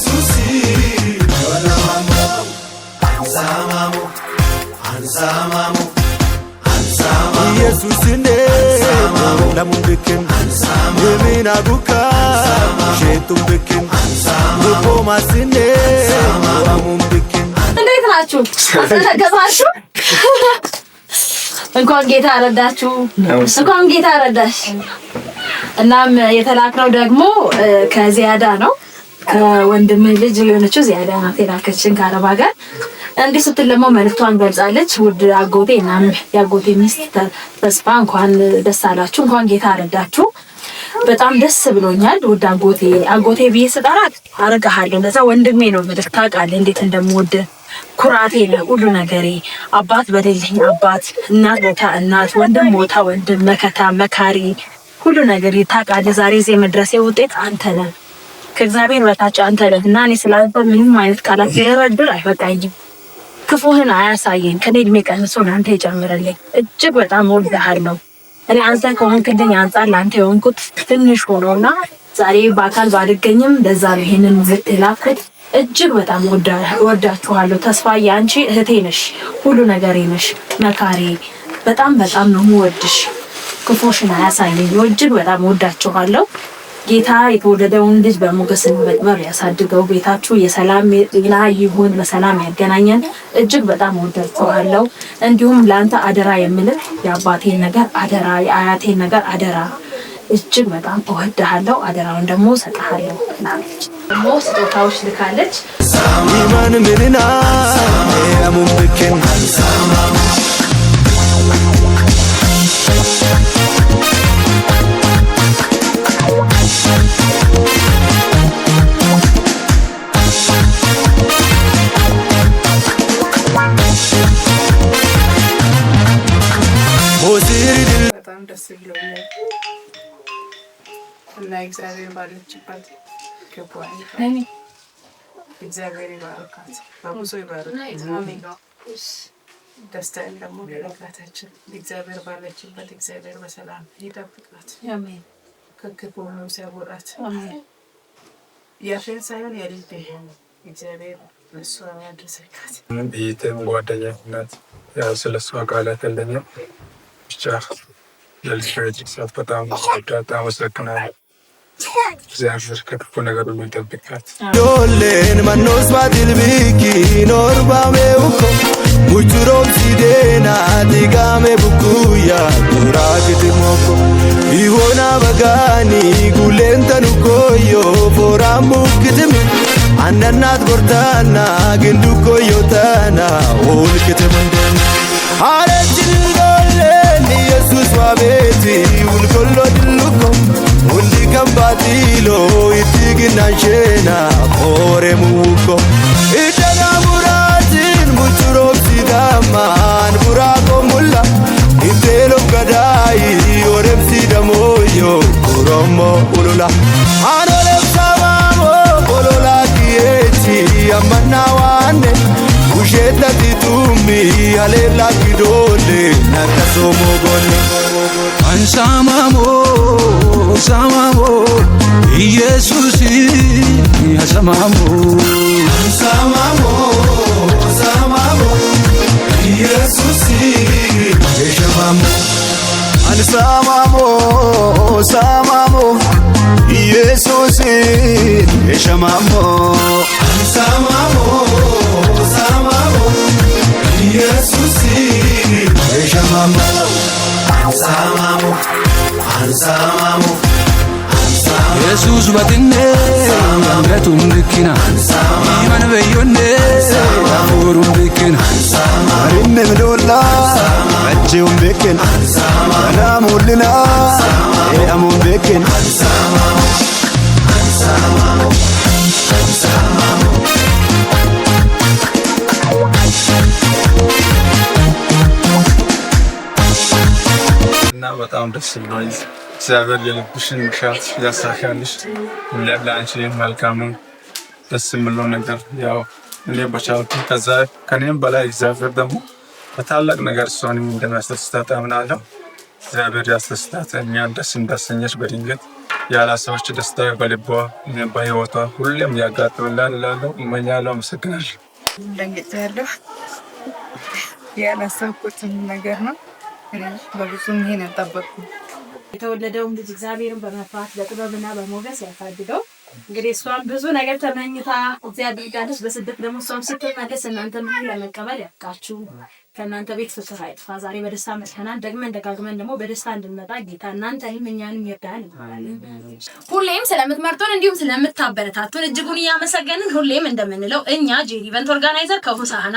ኢየሱስ ወለማሞ አንሳማሙ አንሳማሙ ኢየሱስን ለሙንድክን የምናጉካ ሼቱም ብክን ልቦማስን ለሙንድክን እንዴት ናችሁ? አስተናገባችሁ? እንኳን ጌታ ረዳችሁ። እንኳን ጌታ ረዳሽ። እናም የተላክነው ደግሞ ከዚያዳ ነው። ከወንድም ልጅ የሆነችው ዚያዳ ናት የላከችን ከአረብ ሀገር። እንዲህ ስትል ደግሞ መልእክቷን ገልጻለች። ውድ አጎቴ እና የአጎቴ ሚስት ተስፋ እንኳን ደስ አላችሁ፣ እንኳን ጌታ ረዳችሁ። በጣም ደስ ብሎኛል። ውድ አጎቴ ብዬ ስጠራት አረጋሃለሁ። እንደዛ ወንድሜ ነው የምልህ። ታውቃለህ እንዴት እንደምወድ ኩራቴ ነው ሁሉ ነገሬ። አባት በሌለኝ አባት፣ እናት ቦታ እናት፣ ወንድም ቦታ ወንድም፣ መከታ መካሪ፣ ሁሉ ነገር ታውቃለህ። ዛሬ እዚህ መድረሴ ውጤት አንተ ነህ፣ ከእግዚአብሔር በታች አንተ ነህ እና እኔ ስላንተ ምንም አይነት ቃላት ልረድር አይበቃኝም። ክፉህን አያሳየኝ፣ ከኔ እድሜ ቀንሶ ለአንተ ይጨምርልኝ። እጅግ በጣም እወድሃለሁ። እኔ አንተ ከሆንክልኝ አንጻር ለአንተ የሆንኩት ትንሽ ሆኖና ዛሬ በአካል ባልገኝም ለዛ ነው ይሄንን ልላክት። እጅግ በጣም ወዳችኋለሁ። ተስፋዬ አንቺ እህቴ ነሽ፣ ሁሉ ነገሬ ነሽ፣ መካሪ። በጣም ነው የምወድሽ። ክፉሽን አያሳየኝ። እጅግ በጣም ወዳችኋለሁ። ጌታ የተወደደውን ልጅ በሞገስና በጥበብ ያሳድገው። ቤታችሁ የሰላም ይሁን፣ በሰላም ያገናኘን። እጅግ በጣም ወዳችኋለሁ። እንዲሁም ለአንተ አደራ የምልህ የአባቴን ነገር አደራ፣ የአያቴን ነገር አደራ። እጅግ በጣም እወድሃለሁ። አደራውን ደግሞ ሰጣለሁ። ደግሞ ስጦታዎች ልካለች። ሳሚማን ምንና ያሙምክን ሳማሙ በጣም ደስ ብሎኛል እና እግዚአብሔር ባለችበት ገባኝ። እግዚአብሔር ይባርካት፣ በብዙ ይባርካት። ደስታን ደግሞ ለጋታችን እግዚአብሔር ባለችበት እግዚአብሔር በሰላም ይጠብቃት። አሜን። ከክፉ ሁሉ ሲያወጣት አሜን። ያፌን ሳይሆን የልቤ እግዚአብሔር ለሷ ያድርሳት። ይተም ጓደኛ ናት። ያው ስለሷ ቃላት የለኝም። ብቻ ለልጅ ሰዓት በጣም አመሰግናለሁ። እግዚአብሔር ከክፉ ነገር ሁሉ ይጠብቃት። ዶሌን ማኖስ ባቲል ቢኪ ኖርባሜውኮ ሙቹሮም ሲዴና ዲጋሜ ቡኩያ ዱራግድሞኮ ይሆና በጋኒ ጉሌንተኑኮዮ ፎራሙክትም አንደናት ጎርታና ግንዱኮዮታና ወልክትም አረችን ዶሌን ኢየሱስ ዋቤቲ ውልኮሎ ድሉኮ ሁንዲ ከምባቲሎ ይትግናንሼና ኦሬሙኮ ኢደና ሙራትን ሙቹሮብሲዳማን ቡራቆ ሙላ ኢቴሎም ገዳይ ኦሬምሲደሞዮ ኦሮሞ ኡሉላ አኖሌም ሳማሞ ኦሎላ ኪዬቺ አመናዋኔ ውሼተቲቱሚ አሌላ ኪዶሌ ናከሶሞ ጎኔ አንሳማሞ ሳማሞ ኢየሱስ ያሰማሞ አንሳማሞ ሳማሞ ኢየሱስ ያሰማሞ አንሳማሞ ሳማሞ ኢየሱስ ያሰማሞ አንሳማሞ ሳማሞ ኢየሱስ ያሰማሞ አንሳማሞ አንሳማሞ ኢየሱስ ባትኔ አንገቱን ልኪና ይመን በዮኔ አሙሩን ልኪና አሪም ምዶላ አቼውን በከን አላሙልና አሙን በከን አንሳማሞ አንሳማሞ አንሳማሞ እና በጣም ደስ ብሎኝ እግዚአብሔር የልብሽን ምሻት ያሳካልሽ። ሁሌም ለአንቺ መልካም ደስ የሚለው ነገር ያው እኔ በቻልኩ ከዛ ከኔም በላይ እግዚአብሔር ደግሞ በታላቅ ነገር እሷንም እንደሚያስደስታት አምናለሁ። እግዚአብሔር ያስደስታት፣ እኛን ደስ እንዳሰኘች በድንገት ያላሰበች ደስታ በልቧ በህይወቷ ሁሌም ያጋጥምላት እላለሁ፣ እመኛለሁ። አመሰግናለሁ። ደንግጫለሁ። ያላሰብኩትን ነገር ነው። በብዙም ይሄን አልጠበቅኩም። የተወለደውን ልጅ እግዚአብሔርን በመፍራት በጥበብና በሞገስ ያሳድገው። እንግዲህ እሷም ብዙ ነገር ተመኝታ እግዚአብሔር አድርጋለች። በስደት ደግሞ እሷም ስትመለስ እናንተም ለመቀበል ያብቃችሁ። ከእናንተ ቤት ፍቅር አይጥፋ። ዛሬ በደስታ መጥተናል። ደግመን ደጋግመን ደግሞ በደስታ እንድንመጣ ጌታ እናንተንም እኛንም ይርዳል። ሁሌም ስለምትመርጡን እንዲሁም ስለምታበረታቱን እጅጉን እያመሰገንን ሁሌም እንደምንለው እኛ ጄሪ ኢቨንት ኦርጋናይዘር ከሆሳዕና